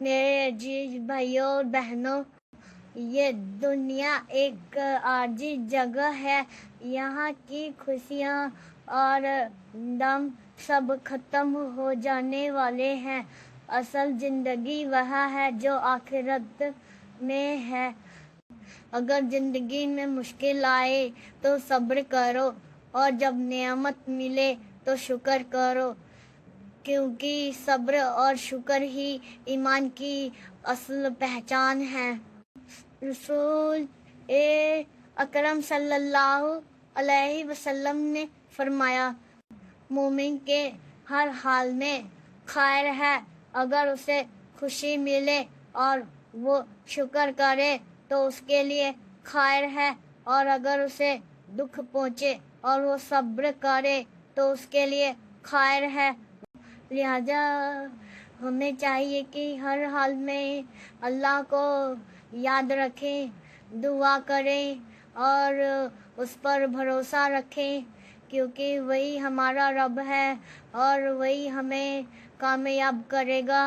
میرے عزیز بھائیوں اور بہنوں، یہ دنیا ایک عارضی جگہ ہے. یہاں کی خوشیاں اور غم سب ختم ہو جانے والے ہیں. اصل زندگی وہ ہے جو آخرت میں ہے. اگر زندگی میں مشکل آئے تو صبر کرو، اور جب نعمت ملے تو شکر کرو، کیونکہ صبر اور شکر ہی ایمان کی اصل پہچان ہے. رسول اکرم صلی اللہ علیہ وسلم نے فرمایا، مومن کے ہر حال میں خیر ہے. اگر اسے خوشی ملے اور وہ شکر کرے تو اس کے لیے خیر ہے، اور اگر اسے دکھ پہنچے اور وہ صبر کرے تو اس کے لیے خیر ہے. لہذا ہمیں چاہیے کہ ہر حال میں اللہ کو یاد رکھیں، دعا کریں اور اس پر بھروسہ رکھیں، کیونکہ وہی ہمارا رب ہے اور وہی ہمیں کامیاب کرے گا.